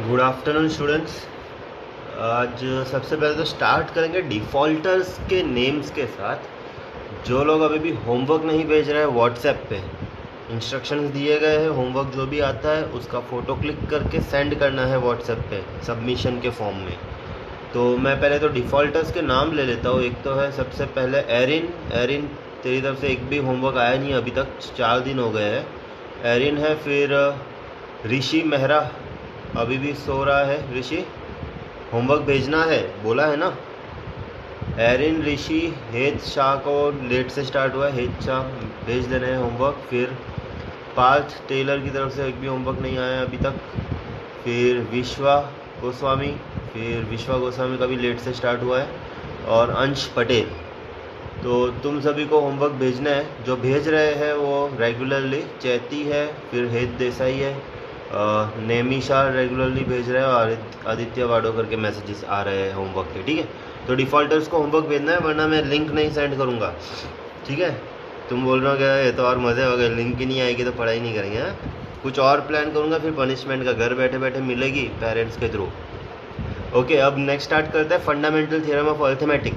Good afternoon students. आज सबसे पहले तो स्टार्ट करेंगे डिफ़ॉल्टर्स के नेम्स के साथ। जो लोग अभी भी होमवर्क नहीं भेज रहे हैं व्हाट्सएप पे, इंस्ट्रक्शंस दिए गए हैं। होमवर्क जो भी आता है उसका फ़ोटो क्लिक करके सेंड करना है व्हाट्सएप पे सबमिशन के फॉर्म में। तो मैं पहले तो डिफ़ॉल्टर्स के नाम ले लेता हूँ। एक तो है सबसे पहले एरिन। एरिन, तेरी तरफ से एक भी होमवर्क आया नहीं अभी तक, 4 दिन हो गए हैं। एरिन है। फिर ऋषि मेहरा, अभी भी सो रहा है ऋषि, होमवर्क भेजना है बोला है ना। एरिन, ऋषि, हेत शाह को लेट से स्टार्ट हुआ है, हेत शाह भेज दे रहे हैं होमवर्क। फिर पार्थ टेलर की तरफ से एक भी होमवर्क नहीं आया अभी तक। फिर विश्वा गोस्वामी, का भी लेट से स्टार्ट हुआ है। और अंश पटेल। तो तुम सभी को होमवर्क भेजना है। जो भेज रहे हैं वो रेगुलरली चैती है, फिर हेत देसाई है, नेमिशा रेगुलरली भेज रहे हैं, और आदित्य वाडोकर के मैसेजेस आ रहे हैं होमवर्क के। ठीक है, तो डिफ़ॉल्टर्स को होमवर्क भेजना है, वरना मैं लिंक नहीं सेंड करूँगा। ठीक है, तुम बोल रहे हो क्या ये तो और मज़े हो गए, लिंक ही नहीं आएगी तो पढ़ाई नहीं करेंगे। हाँ, कुछ और प्लान करूँगा, फिर पनिशमेंट का घर बैठे बैठे मिलेगी पेरेंट्स के थ्रू। ओके, अब नेक्स्ट स्टार्ट करते हैं फंडामेंटल थ्योरम ऑफ अरिथमेटिक।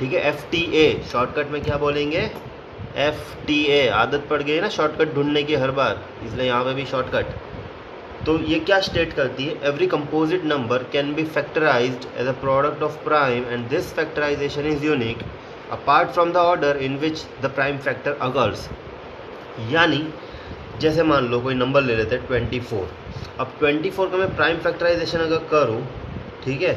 ठीक है, FTA शॉर्टकट में क्या बोलेंगे? FTA। आदत पड़ गई है ना शॉर्टकट ढूंढने की हर बार, इसलिए यहाँ पे भी शॉर्टकट। तो ये क्या स्टेट करती है? Every composite number can be factorised as a product of prime and this factorisation is unique apart from the order in which the prime factor occurs. यानी जैसे मान लो कोई नंबर ले लेते हैं 24। अब 24 का मैं प्राइम फैक्टराइजेशन अगर करूँ, ठीक है,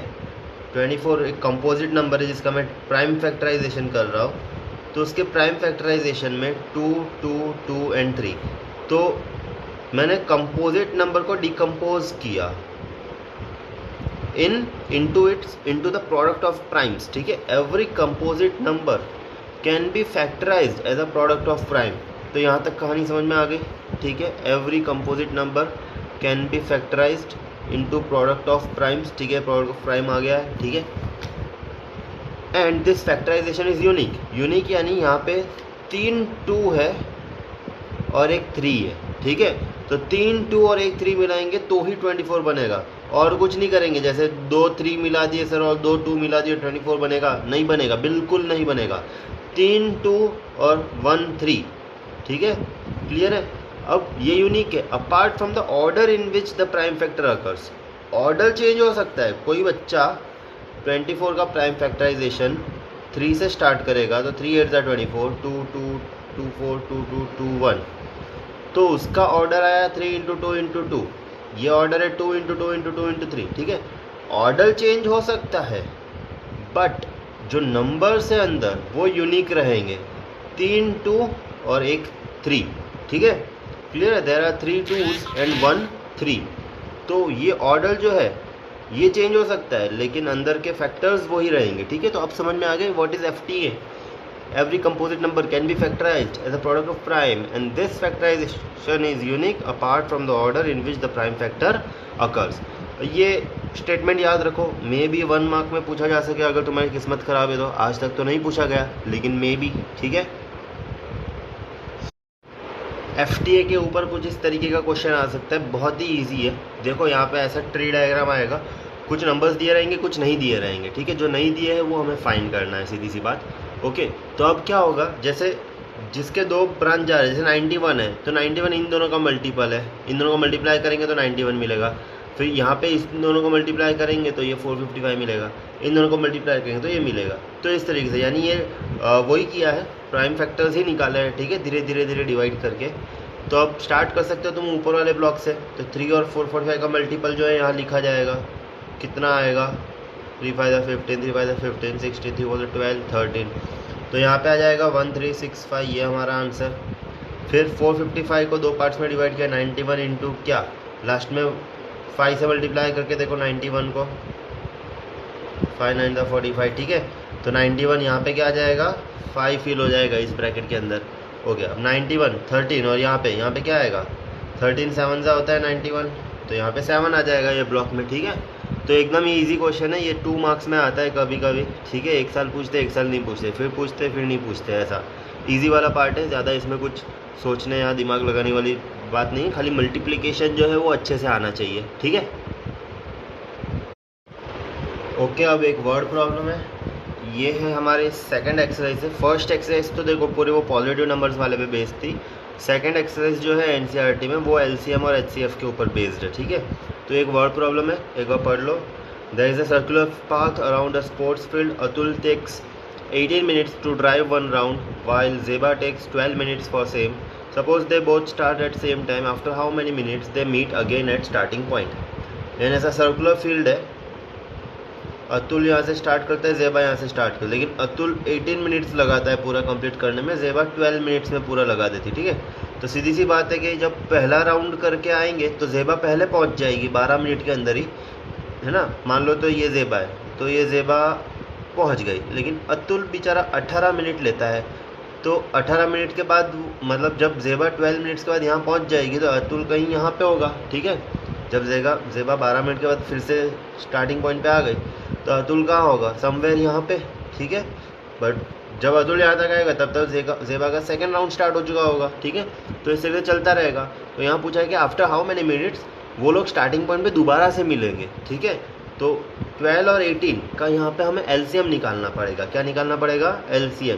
24 एक कंपोजिट नंबर है जिसका मैं प्राइम फैक्टराइजेशन कर रहा हूँ, तो उसके प्राइम फैक्टराइजेशन में 2, 2, 2 एंड 3। तो मैंने कंपोजिट नंबर को डिकम्पोज किया into the product of primes. ठीक है, every composite number can be factorised as a product of prime. तो यहाँ तक कहानी समझ में आ गई। ठीक है, every composite number can be factorised into product of primes. ठीक है, प्रोडक्ट ऑफ प्राइम आ गया है। ठीक है, and this factorisation is unique. Unique यानी यहाँ पे 3 2 है और एक 3 है। ठीक है, तो 3 2 और एक 3 मिलाएंगे तो ही 24 बनेगा, और कुछ नहीं करेंगे। जैसे 2 3 मिला दिए सर और 2 2 मिला दिए 24 बनेगा? नहीं बनेगा, बिल्कुल नहीं बनेगा। 3 2 और 1 3। ठीक है, क्लियर है। अब ये यूनिक है apart from the order in which the prime factor occurs. Order change हो सकता है। कोई बच्चा 24 का प्राइम फैक्टराइजेशन 3 से स्टार्ट करेगा, तो 3 8 24, 2 2 2 4 2 2 2 1, तो उसका ऑर्डर आया 3 इंटू 2 इंटू 2। ये ऑर्डर है 2 इंटू 2 इंटू 2 इंटू 3। ठीक है, ऑर्डर चेंज हो सकता है बट जो नंबर्स है अंदर वो यूनिक रहेंगे। 3 2 और एक 3। ठीक है, क्लियर है। There are 3 2s and 1 3। तो ये ऑर्डर जो है ये चेंज हो सकता है, लेकिन अंदर के फैक्टर्स वही रहेंगे। ठीक है, तो अब समझ में आ गए what is FTA। Every composite number can be factorized as a product of prime and this factorization is unique apart from the order in which the prime factor occurs। ये स्टेटमेंट याद रखो, मे बी 1 मार्क में पूछा जा सके अगर तुम्हारी किस्मत खराब है तो। आज तक तो नहीं पूछा गया, लेकिन मे बी। ठीक है, FTA के ऊपर कुछ इस तरीके का क्वेश्चन आ सकता है, बहुत ही ईजी है। देखो यहाँ पे ऐसा ट्री डायग्राम आएगा, कुछ नंबर्स दिए रहेंगे, कुछ नहीं दिए रहेंगे। ठीक है, जो नहीं दिए हैं वो हमें फाइंड करना है, सीधी सी बात। ओके, तो अब क्या होगा, जैसे जिसके 2 ब्रांच जा रहे हैं, जैसे 91 है तो 91 इन दोनों का मल्टीपल है, इन दोनों को मल्टीप्लाई करेंगे तो 91 मिलेगा। फिर यहाँ पे इस दोनों को मल्टीप्लाई करेंगे तो ये 455 मिलेगा, इन दोनों को मल्टीप्लाई करेंगे तो ये मिलेगा। तो इस तरीके से, यानी ये वही किया है, प्राइम फैक्टर्स ही निकाले हैं। ठीक है, धीरे धीरे धीरे डिवाइड करके। तो अब स्टार्ट कर सकते हो तुम ऊपर वाले ब्लॉक से। तो 3 और 445 का मल्टीपल जो है यहाँ लिखा जाएगा, कितना आएगा? 3 5 15, 3 5 15, 63 12 13। तो यहाँ पे आ जाएगा 1365, ये हमारा आंसर। फिर 455 को 2 पार्ट्स में डिवाइड किया, 91 इंटू क्या, लास्ट में 5 से मल्टीप्लाई करके देखो 91 को, 5 9 45। ठीक है, तो 91 यहाँ पे क्या आ जाएगा, 5 फिल हो जाएगा इस ब्रैकेट के अंदर। हो गया। अब 91 13 और यहाँ पे क्या आएगा, 13 7 सा होता है 91, तो यहाँ पे 7 आ जाएगा ये ब्लॉक में। ठीक है, तो एकदम ही ईजी क्वेश्चन है ये, 2 मार्क्स में आता है कभी कभी। ठीक है, एक साल पूछते, एक साल नहीं पूछते, फिर पूछते, फिर नहीं पूछते। ऐसा ईजी वाला पार्ट है, ज़्यादा इसमें कुछ सोचने या दिमाग लगाने वाली बात नहीं। खाली मल्टीप्लिकेशन जो है वो अच्छे से आना चाहिए। ठीक है, ओके, अब एक वर्ड प्रॉब्लम है। ये है हमारे सेकंड एक्सरसाइज है। फर्स्ट एक्सरसाइज तो देखो पूरे वो पॉजिटिव नंबर्स वाले पे बेस्ड थी। सेकंड एक्सरसाइज जो है एनसीईआरटी में वो एलसीएम और एचसीएफ के ऊपर बेस्ड है, ठीक है। तो एक वर्ड प्रॉब्लम है, एक बार पढ़ लो। There is a circular path around a sports field. Atul takes 18 minutes to drive one round while Zeba takes 12 minutes for same. Suppose they both start at same time. After how many minutes they meet again at starting point? यानी ऐसा circular field है। अतुल यहाँ से start करता है, ज़ेबा यहाँ से start करता है, लेकिन अतुल 18 मिनट्स लगाता है पूरा कंप्लीट करने में, ज़ेबा 12 मिनट्स में पूरा लगा देती, ठीक है। तो सीधी सी बात है कि जब पहला राउंड करके आएंगे तो ज़ेबा पहले पहुँच जाएगी 12 मिनट के अंदर ही, है ना। मान लो तो ये ज़ेबा है, तो ये ज़ेबा पहुँच गई, लेकिन अतुल बेचारा 18 मिनट लेता है। तो 18 मिनट के बाद मतलब जब ज़ेबा 12 मिनट्स के बाद यहाँ पहुँच जाएगी तो अतुल कहीं यहाँ पे होगा, ठीक है। जब ज़ेबा 12 मिनट के बाद फिर से स्टार्टिंग पॉइंट पे आ गई तो अतुल कहाँ होगा, समवेयर यहाँ पे, ठीक है। बट जब अतुल यहाँ तक आएगा तब तक ज़ेबा का सेकंड राउंड स्टार्ट हो चुका होगा, ठीक है। तो इस तरह चलता रहेगा। तो यहाँ पूछा है कि आफ्टर हाउ मेनी मिनट्स वो लोग स्टार्टिंग पॉइंट पे दोबारा से मिलेंगे, ठीक है। तो 12 और 18 का यहाँ पे हमें एलसीएम निकालना पड़ेगा। क्या निकालना पड़ेगा, एलसीएम,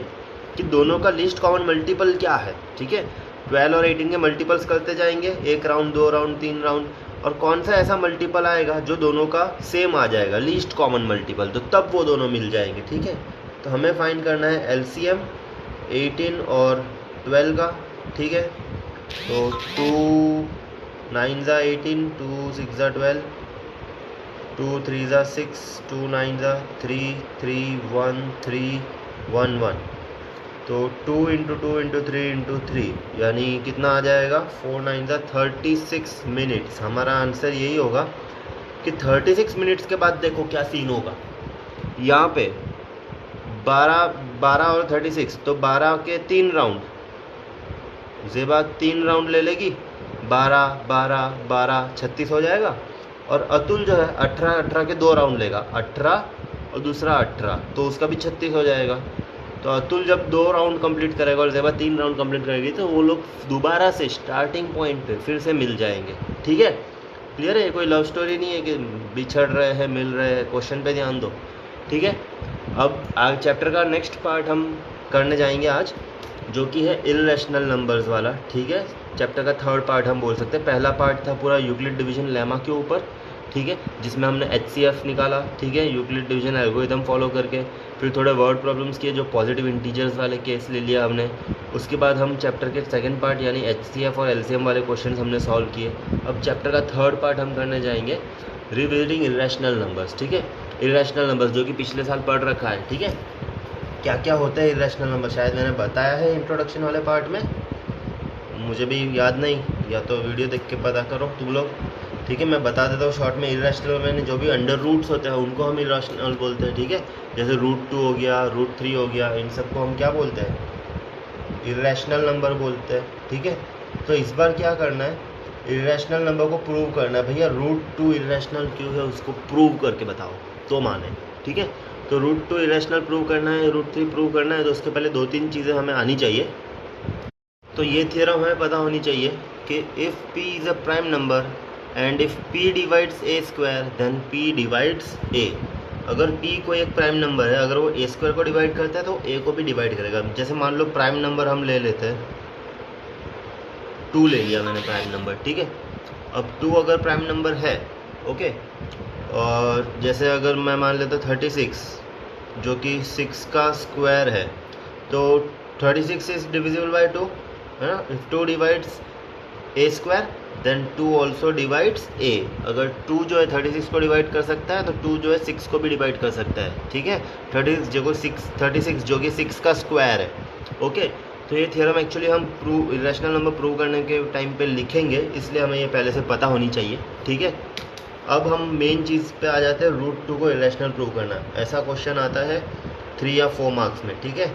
कि दोनों का लीस्ट कॉमन मल्टीपल क्या है, ठीक है। 12 और 18 के मल्टीपल्स करते जाएंगे, 1 राउंड, 2 राउंड, 3 राउंड, और कौन सा ऐसा मल्टीपल आएगा जो दोनों का सेम आ जाएगा, लीस्ट कॉमन मल्टीपल, तो तब वो दोनों मिल जाएंगे, ठीक है। तो हमें फाइंड करना है एलसीएम 18 और 12 का, ठीक है। तो 2 9 ज़ा 18, 2 6 ज़ा 12, 2 3 ज़ा 6, 2 9 ज़ा 3, 3 1 3 1 1। तो 2 × 2 × 3 × 3 यानी कितना आ जाएगा, 4 9 ज़ा 36 मिनट्स। हमारा आंसर यही होगा कि 36 मिनट्स के बाद देखो क्या सीन होगा। यहाँ पे 12 और 36, तो 12 के 3 राउंड, ज़ेबा 3 राउंड ले लेगी, 12 12 12 36 हो जाएगा। और अतुल जो है 18 के 2 राउंड लेगा, 18 और दूसरा 18, तो उसका भी 36 हो जाएगा। तो अतुल जब 2 राउंड कंप्लीट करेगा और ज़ेबा 3 राउंड कंप्लीट करेगी तो वो लोग दोबारा से स्टार्टिंग पॉइंट पे फिर से मिल जाएंगे, ठीक है। क्लियर है, कोई लव स्टोरी नहीं है कि बिछड़ रहे हैं मिल रहे हैं। क्वेश्चन पे ध्यान दो, ठीक है। अब आज चैप्टर का नेक्स्ट पार्ट हम करने जाएंगे आज, जो कि है इर्रेशनल नंबर्स वाला, ठीक है। चैप्टर का थर्ड पार्ट हम बोल सकते हैं। पहला पार्ट था पूरा यूक्लिड डिवीजन लेमा के ऊपर, ठीक है, जिसमें हमने एचसीएफ निकाला, ठीक है, यूक्लिड डिवीजन एल्गोरिथम फॉलो करके। फिर थोड़े वर्ड प्रॉब्लम्स किए, जो पॉजिटिव इंटीजर्स वाले केस ले लिया हमने। उसके बाद हम चैप्टर के सेकंड पार्ट यानी एचसीएफ और एलसीएम वाले क्वेश्चंस हमने सॉल्व किए। अब चैप्टर का थर्ड पार्ट हम करने जाएंगे रिविजिटिंग इर्रेशनल नंबर्स, ठीक है। इर्रेशनल नंबर्स जो कि पिछले साल पढ़ रखा है, ठीक है। क्या क्या होता है इर्रेशनल नंबर, शायद मैंने बताया है इंट्रोडक्शन वाले पार्ट में, मुझे भी याद नहीं, या तो वीडियो देख के पता करो तुम लोग, ठीक है। मैं बता देता हूँ शॉर्ट में। इर्रेशनल में जो भी अंडर रूट्स होते हैं उनको हम इर्रेशनल बोलते हैं, ठीक है। जैसे √2 हो गया, √3 हो गया, इन सबको हम क्या बोलते हैं, इर्रेशनल नंबर बोलते हैं, ठीक है। तो इस बार क्या करना है, इर्रेशनल नंबर को प्रूव करना है। भैया √2 इर्रेशनल क्यों है उसको प्रूव करके बताओ तो माने, ठीक है। तो √2 इर्रेशनल प्रूव करना है, √3 प्रूव करना है, तो उसके पहले 2-3 चीज़ें हमें आनी चाहिए। तो ये थियरम हमें पता होनी चाहिए कि if p is a prime number and if p divides a square then p divides a। अगर p कोई एक प्राइम नंबर है, अगर वो a स्क्वायर को डिवाइड करता है तो a को भी डिवाइड करेगा। जैसे मान लो प्राइम नंबर हम ले लेते हैं, 2 ले लिया मैंने प्राइम नंबर, ठीक है। अब 2 अगर प्राइम नंबर है, ओके, और जैसे अगर मैं मान लेता 36 जो कि 6 का स्क्वायर है, तो 36 इज डिविजिबल बाई 2, है ना। If 2 divides a square then 2 also divides a। अगर 2 जो है 36 को डिवाइड कर सकता है तो 2 जो है 6 को भी डिवाइड कर सकता है, ठीक है। 36 जो कि 6 का स्क्वायर है, ओके। तो ये थियरम एक्चुअली हम प्रूव इर्रेशनल नंबर प्रूव करने के टाइम पे लिखेंगे, इसलिए हमें ये पहले से पता होनी चाहिए, ठीक है। अब हम मेन चीज़ पे आ जाते हैं, √2 को इर्रेशनल प्रूव करना। ऐसा क्वेश्चन आता है 3 या 4 मार्क्स में, ठीक है।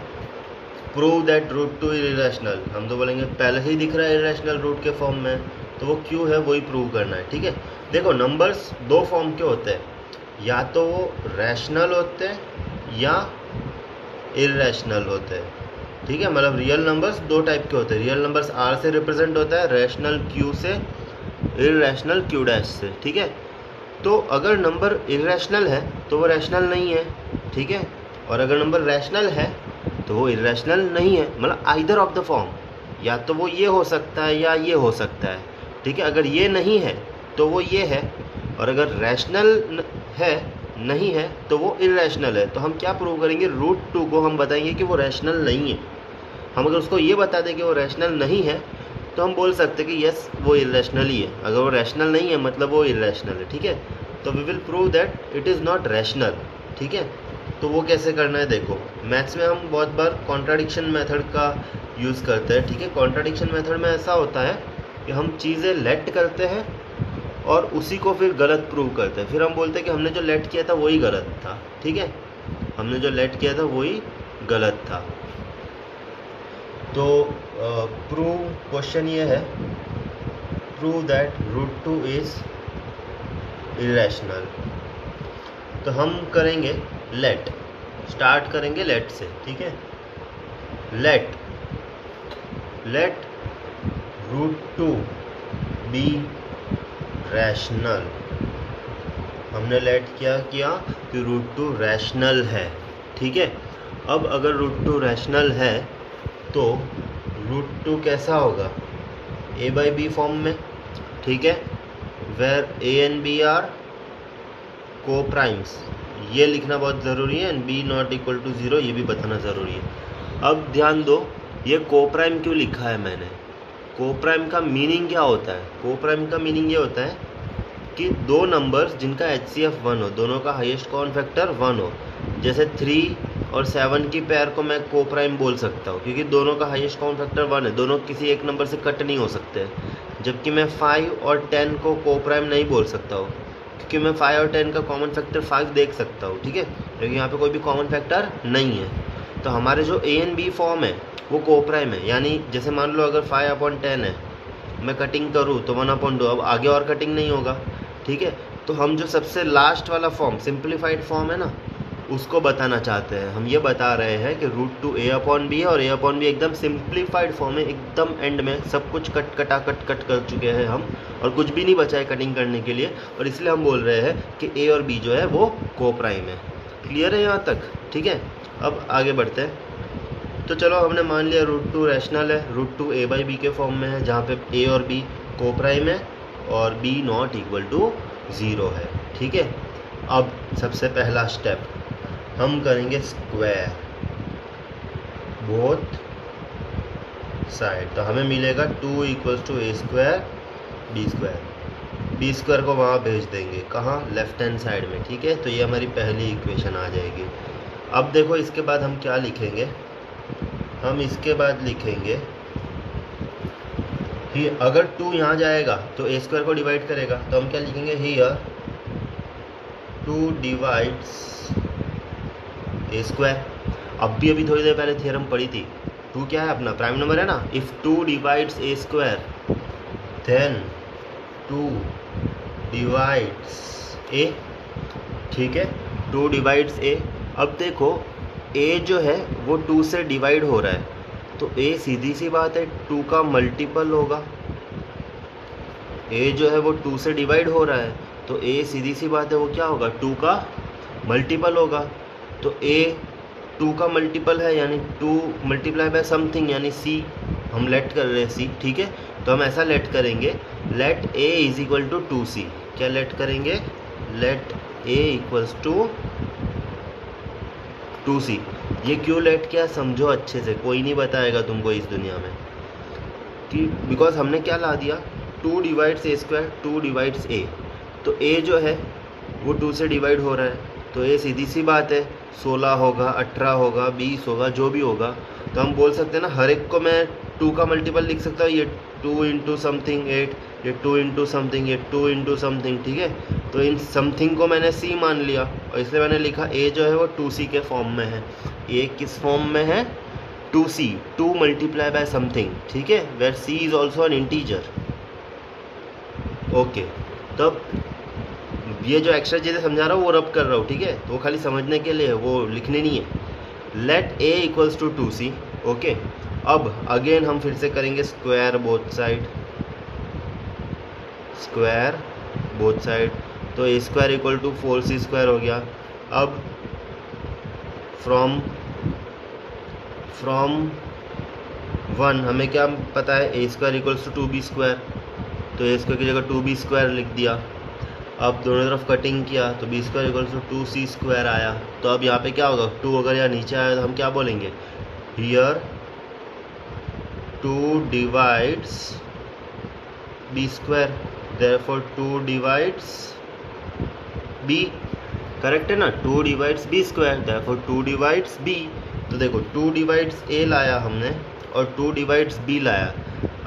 Prove that √2 is irrational. हम तो बोलेंगे पहले ही दिख रहा है इर्रेशनल रूट के फॉर्म में, तो वो क्यों है वही प्रूव करना है, ठीक है। देखो नंबर्स 2 फॉर्म के होते हैं, या तो वो रैशनल होते हैं या इर्रेशनल होते हैं, ठीक है। मतलब रियल नंबर्स 2 टाइप के होते हैं। रियल नंबर्स R से रिप्रेजेंट होता है, रैशनल Q से, इर्रेशनल Q' से, ठीक है। तो अगर नंबर इरेशनल है तो वो रैशनल नहीं है, ठीक है, और अगर नंबर रैशनल है तो वो इरेशनल नहीं है, मतलब आइदर ऑफ द फॉर्म, या तो वो ये हो सकता है या ये हो सकता है, ठीक है। अगर ये नहीं है तो वो ये है, और अगर रैशनल है नहीं है तो वो इरेशनल है। तो हम क्या प्रूव करेंगे, √2 को हम बताएंगे कि वो रैशनल नहीं है। हम अगर उसको ये बता दें कि वो रैशनल नहीं है तो हम बोल सकते हैं कि यस वो इरेशनल ही है। अगर वो रैशनल नहीं है मतलब वो इरेशनल है, ठीक है। तो we will prove that it is not rational, ठीक है। तो वो कैसे करना है, देखो मैथ्स में हम बहुत बार कॉन्ट्राडिक्शन मेथड का यूज़ करते हैं, ठीक है। कॉन्ट्राडिक्शन मेथड में ऐसा होता है कि हम चीज़ें लेट करते हैं और उसी को फिर गलत प्रूव करते हैं। फिर हम बोलते हैं कि हमने जो लेट किया था वही गलत था, ठीक है, हमने जो लेट किया था वही गलत था। तो प्रूव क्वेश्चन ये है, प्रूव दैट √2 इज़ इरेशनल। तो हम करेंगे लेट, स्टार्ट करेंगे लेट से, ठीक है। Let √2 be rational. हमने लेट क्या किया कि √2 रैशनल है, ठीक है। अब अगर √2 रैशनल है तो √2 कैसा होगा, a/b फॉर्म में, ठीक है, where a and b are coprimes. ये लिखना बहुत ज़रूरी है, and b not equal to 0 ये भी बताना ज़रूरी है। अब ध्यान दो, ये को प्राइम क्यों लिखा है मैंने, को प्राइम का मीनिंग क्या होता है। को प्राइम का मीनिंग ये होता है कि दो नंबर्स जिनका HCF 1 हो, दोनों का हाईएस्ट कॉमन फैक्टर 1 हो। जैसे 3 और 7 की पेयर को मैं को प्राइम बोल सकता हूँ क्योंकि दोनों का हाईएस्ट कॉमन फैक्टर 1 है, दोनों किसी एक नंबर से कट नहीं हो सकते। जबकि मैं 5 और 10 को प्राइम नहीं बोल सकता हूँ क्योंकि मैं 5 और 10 का कॉमन फैक्टर 5 देख सकता हूँ, ठीक है, क्योंकि यहाँ पे कोई भी कॉमन फैक्टर नहीं है। तो हमारे जो A एंड B फॉर्म है वो को प्राइम है, यानी जैसे मान लो अगर 5/10 है, मैं कटिंग करूँ तो 1/2, अब आगे और कटिंग नहीं होगा, ठीक है। तो हम जो सबसे लास्ट वाला फॉर्म सिंप्लीफाइड फॉर्म है ना, उसको बताना चाहते हैं। हम ये बता रहे हैं कि √2 a/b है और a/b एकदम सिंप्लीफाइड फॉर्म है, एकदम एंड में सब कुछ कट कर चुके हैं हम, और कुछ भी नहीं बचा है कटिंग करने के लिए, और इसलिए हम बोल रहे हैं कि a और b जो है वो को प्राइम है। क्लियर है यहाँ तक, ठीक है। अब आगे बढ़ते हैं। तो चलो हमने मान लिया √2 रैशनल है, √2 a/b के फॉर्म में है जहाँ पे a और b को प्राइम है और b नॉट इक्वल टू 0 है, ठीक है। अब सबसे पहला स्टेप हम करेंगे स्क्वायर बोथ साइड। तो हमें मिलेगा 2 = a² b² को वहाँ भेज देंगे, कहाँ, लेफ्ट हैंड साइड में, ठीक है। तो ये हमारी पहली इक्वेशन आ जाएगी। अब देखो इसके बाद हम क्या लिखेंगे, हम इसके बाद लिखेंगे कि अगर 2 यहाँ जाएगा तो a² को डिवाइड करेगा, तो हम क्या लिखेंगे, हियर 2 डिवाइड्स a²। अब भी अभी थोड़ी देर पहले थ्योरम पढ़ी थी, 2 क्या है अपना प्राइम नंबर है ना, if 2 divides a² then 2 divides a, ठीक है, 2 डिवाइड्स a। अब देखो a जो है वो 2 से डिवाइड हो रहा है, तो a सीधी सी बात है 2 का मल्टीपल होगा। a जो है वो 2 से डिवाइड हो रहा है, तो a सीधी सी बात है वो क्या होगा, 2 का मल्टीपल होगा। तो a 2 का मल्टीपल है, यानी 2 मल्टीप्लाई बाय समथिंग, यानी c हम लेट कर रहे हैं c, ठीक है। तो हम ऐसा लेट करेंगे, लेट a = 2c। क्या लेट करेंगे, लेट a = 2c। ये क्यों लेट किया समझो अच्छे से, कोई नहीं बताएगा तुमको इस दुनिया में, कि बिकॉज हमने क्या ला दिया, 2 डिवाइड्स a², 2 डिवाइड्स a। तो a जो है वो 2 से डिवाइड हो रहा है, तो ये सीधी सी बात है 16 होगा, 18 होगा, 20 होगा, जो भी होगा। तो हम बोल सकते हैं ना, हर एक को मैं 2 का मल्टीपल लिख सकता हूँ, ये 2 × समथिंग 8, ये 2 × समथिंग, ये 2 × समथिंग, ठीक है। तो इन समथिंग को मैंने c मान लिया और इसलिए मैंने लिखा a जो है वो 2c के फॉर्म में है। a किस फॉर्म में है, 2c, 2 मल्टीप्लाई बाय समथिंग, ठीक है, where c is also an integer. Okay, तब ये जो एक्स्ट्रा चीज़ें समझा रहा हूँ वो रब कर रहा हूँ, ठीक है, तो वो खाली समझने के लिए, वो लिखने नहीं है। Let a = 2c, okay. अब अगेन हम फिर से करेंगे square both side, square both side. तो a square equal to 4c square हो गया। अब फ्रॉम 1 हमें क्या पता है, a square equals to 2b square, तो ए स्क्वायर की जगह 2b स्क्वायर लिख दिया। अब दोनों तरफ कटिंग किया तो b square equals to 2c square आया। तो अब यहाँ पे क्या होगा, 2 अगर यहाँ नीचे आया तो हम क्या बोलेंगे, here 2 divides b square, therefore 2 divides b, correct है ना, 2 divides b square, therefore 2 divides b. तो देखो 2 डिवाइड्स ए लाया हमने और 2 डिवाइड्स बी लाया।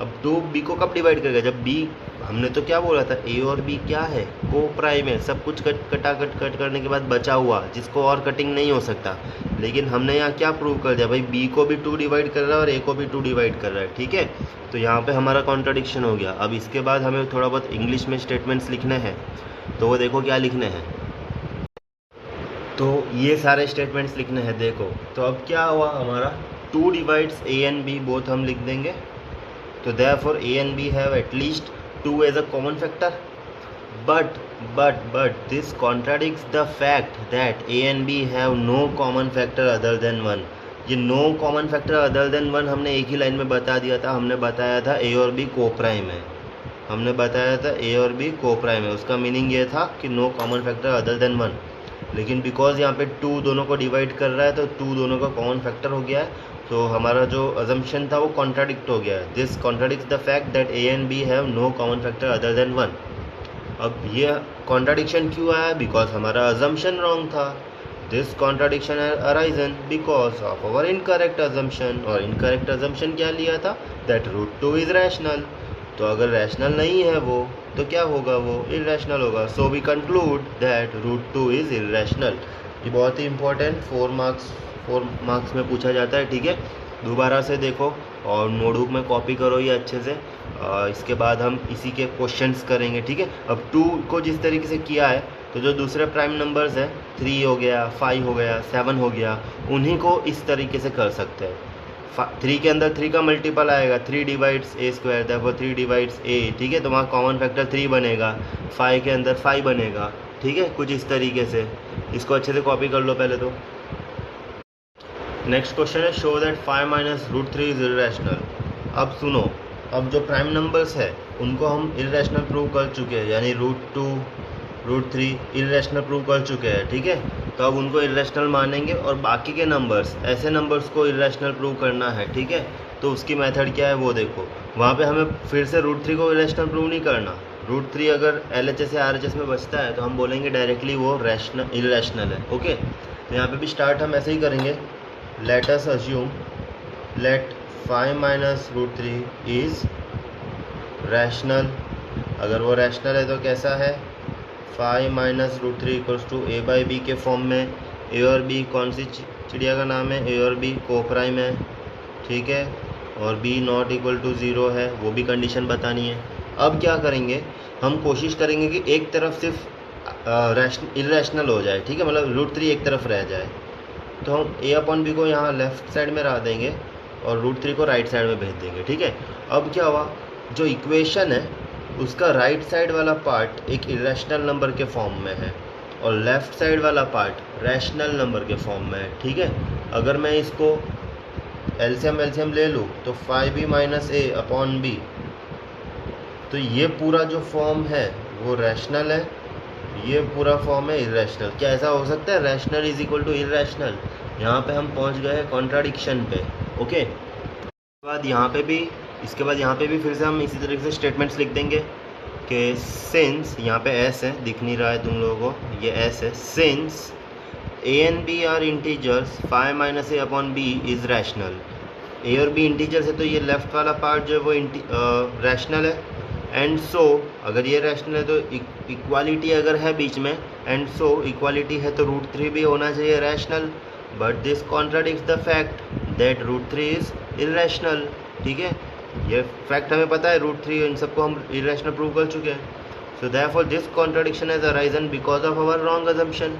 अब 2 बी को कब डिवाइड करेगा, जब बी, हमने तो क्या बोला था, ए और बी क्या है, को प्राइम है, सब कुछ कट करने के बाद बचा हुआ जिसको और कटिंग नहीं हो सकता। लेकिन हमने यहाँ क्या प्रूव कर दिया भाई, बी को भी 2 डिवाइड कर रहा है और ए को भी 2 डिवाइड कर रहा है, ठीक है। तो यहाँ पे हमारा कॉन्ट्राडिक्शन हो गया। अब इसके बाद हमें थोड़ा बहुत इंग्लिश में स्टेटमेंट्स लिखने हैं, तो वो देखो क्या लिखने हैं। तो ये सारे स्टेटमेंट्स लिखने हैं, देखो। तो अब क्या हुआ हमारा, 2 divides a and b both हम लिख देंगे। तो therefore a and b have at least 2 as a common factor, but this contradicts the fact that a and b have no common factor other than 1। ये no common factor other than 1 हमने एक ही line में बता दिया था। हमने बताया था a और b को प्राइम है, हमने बताया था a और b को प्राइम है। उसका मीनिंग ये था कि no common factor other than 1। लेकिन बिकॉज यहाँ पे 2 दोनों को डिवाइड कर रहा है तो 2 दोनों का कॉमन फैक्टर हो गया है, तो हमारा जो अजम्पशन था वो कॉन्ट्राडिक्ट हो गया है। This contradicts the fact that a and b have no common factor other than 1। अब ये कॉन्ट्राडिक्शन क्यों आया, बिकॉज हमारा अजम्पशन रॉन्ग था। This contradiction arisen because of our incorrect assumption. और इनकरेक्ट अजम्पशन क्या लिया था, दैट √2 इज रैशनल। तो अगर रैशनल नहीं है वो, तो क्या होगा, वो इर्रेशनल होगा। So we conclude that √2 is irrational. ये बहुत ही इंपॉर्टेंट 4 मार्क्स में पूछा जाता है, ठीक है। दोबारा से देखो और नोटबुक में कॉपी करो ये अच्छे से। इसके बाद हम इसी के क्वेश्चंस करेंगे, ठीक है। अब 2 को जिस तरीके से किया है, तो जो दूसरे प्राइम नंबर्स हैं, 3 हो गया, 5 हो गया, 7 हो गया, उन्हीं को इस तरीके से कर सकते हैं। 3 के अंदर 3 का मल्टीपल आएगा, 3 डिवाइड्स ए स्क्वायर, देयरफॉर 3 डिवाइड्स ए, ठीक है। तो वहाँ कॉमन फैक्टर 3 बनेगा, 5 के अंदर 5 बनेगा, ठीक है। कुछ इस तरीके से इसको अच्छे से कॉपी कर लो पहले तो। नेक्स्ट क्वेश्चन है, show that 5 minus √3 is irrational. अब सुनो, अब जो प्राइम नंबर्स है उनको हम इर्रेशनल प्रूव कर चुके हैं, यानी √2 √3 इर्रेशनल प्रूव कर चुके हैं, ठीक है। तो अब उनको इर्रेशनल मानेंगे और बाकी के नंबर्स, ऐसे नंबर्स को इर्रेशनल प्रूव करना है, ठीक है। तो उसकी मेथड क्या है वो देखो। वहाँ पे हमें फिर से √3 को इर्रेशनल प्रूव नहीं करना। √3 अगर LHS या RHS में बचता है तो हम बोलेंगे डायरेक्टली वो इर्रेशनल है, ओके। तो यहाँ पे भी स्टार्ट हम ऐसे ही करेंगे। Let us assume let 5 minus √3 is rational। अगर वो रैशनल है तो कैसा है, 5 minus √3 equals to a by b के फॉर्म में। a और b कौन सी चिड़िया का नाम है, a और b को प्राइम है, ठीक है। और b नॉट इक्वल टू 0 है, वो भी कंडीशन बतानी है। अब क्या करेंगे, हम कोशिश करेंगे कि एक तरफ सिर्फ इर्रेशनल हो जाए, ठीक है, मतलब √3 एक तरफ रह जाए। तो हम a/b को यहाँ लेफ्ट साइड में रख देंगे और √3 को राइट साइड में भेज देंगे, ठीक है। अब क्या हुआ, जो इक्वेशन है उसका राइट साइड वाला पार्ट एक इरेशनल नंबर के फॉर्म में है और लेफ्ट साइड वाला पार्ट रैशनल नंबर के फॉर्म में है, ठीक है। अगर मैं इसको एलसीएम ले लूँ तो 5b माइनस a/b, तो ये पूरा जो फॉर्म है वो रैशनल है, ये पूरा फॉर्म है इरेशनल। क्या ऐसा हो सकता है, rational is equal to irrational. यहाँ पे हम पहुँच गए हैं कॉन्ट्राडिक्शन पे, ओके। इसके बाद यहाँ पे भी फिर से हम इसी तरीके से स्टेटमेंट्स लिख देंगे कि सिंस, यहाँ पे एस है, दिख नहीं रहा है तुम लोगों को, ये एस है। Since a and b are integers 5 minus a/b is rational. a और b इंटीजर्स है तो ये लेफ्ट वाला पार्ट जो है वो रैशनल है। एंड सो अगर ये रैशनल है तो इक्वालिटी अगर है बीच में, एंड सो इक्वालिटी है तो √3 भी होना चाहिए rational. But this contradicts the fact that √3 is irrational, ठीक है। ये फैक्ट हमें पता है, √3 इन सबको हम इरेशनल प्रूव कर चुके हैं। So therefore this contradiction has arisen because of our wrong assumption,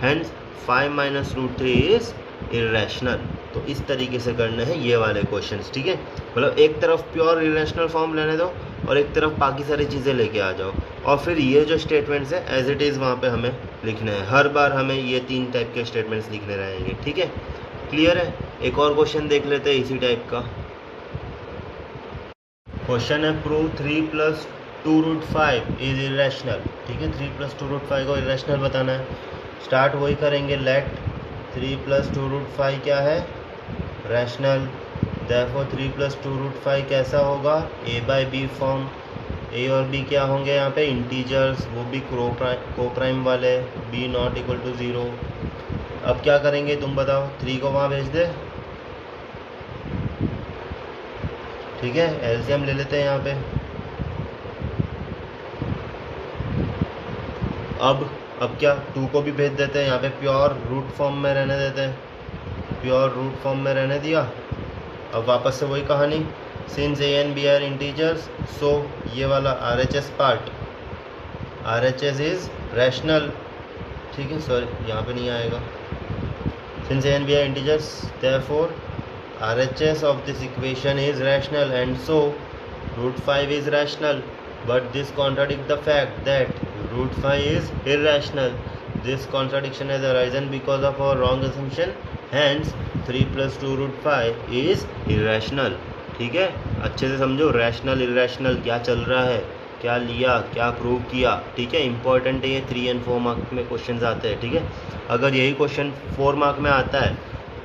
hence 5 minus √3 is irrational. तो इस तरीके से करने हैं ये वाले क्वेश्चंस, ठीक है। मतलब एक तरफ प्योर इरेशनल फॉर्म लेने दो और एक तरफ बाकी सारी चीज़ें लेके आ जाओ, और फिर ये जो स्टेटमेंट्स है एज इट इज़ वहाँ पे हमें लिखना है। हर बार हमें ये 3 टाइप के स्टेटमेंट्स लिखने रहेंगे, ठीक है। क्लियर है। एक और क्वेश्चन देख लेते हैं इसी टाइप का। क्वेश्चन है प्रूव 3 + 2√5 इज इरेशनल, ठीक है। 3 + 2√5 को इरेशनल बताना है। स्टार्ट वही करेंगे, लेट 3 + 2√5 क्या है, रैशनल। देयरफॉर 3 + 2√5 कैसा होगा, a/b फॉर्म। a और b क्या होंगे यहाँ पे, इंटीजर्स, वो भी कोप्राइम वाले, b ≠ 0। अब क्या करेंगे तुम बताओ, 3 को वहाँ भेज दे, ठीक है। एलसीएम ले लेते हैं यहाँ पे। अब क्या 2 को भी भेज देते हैं यहाँ पे, प्योर रूट फॉर्म में रहने देते हैं, प्योर रूट फॉर्म में रहने दिया। अब वापस से वही कहानी, since a and b are integers, so ये वाला RHS part, RHS is rational, ठीक है। सॉरी यहाँ पे नहीं आएगा, since a and b are integers therefore RHS of this equation is rational, and so √5 is rational, but this contradicts the fact that √5 is irrational. This contradiction has arisen because of our wrong assumption, hence 3 + 2√5 is irrational, ठीक है। अच्छे से समझो, rational irrational क्या चल रहा है, क्या लिया, क्या प्रूव किया, ठीक है। इंपॉर्टेंट है ये, 3 और 4 मार्क में क्वेश्चन आते हैं, ठीक है। अगर यही क्वेश्चन 4 मार्क में आता है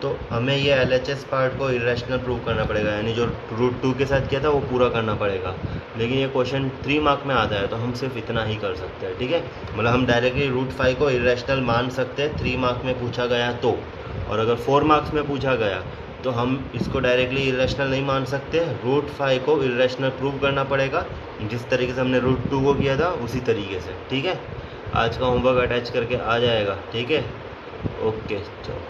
तो हमें ये LHS पार्ट को इरेशनल प्रूव करना पड़ेगा, यानी जो √2 के साथ किया था वो पूरा करना पड़ेगा। लेकिन ये क्वेश्चन 3 मार्क में आता है तो हम सिर्फ इतना ही कर सकते हैं, ठीक है। मतलब हम डायरेक्टली √5 को इरेशनल मान सकते हैं 3 मार्क में पूछा गया तो, और अगर 4 मार्क्स में पूछा गया तो हम इसको डायरेक्टली इरेशनल नहीं मान सकते, √5 को इरेशनल प्रूव करना पड़ेगा, जिस तरीके से हमने √2 को किया था उसी तरीके से, ठीक है। आज का होमवर्क अटैच करके आ जाएगा, ठीक है। ओके चलो।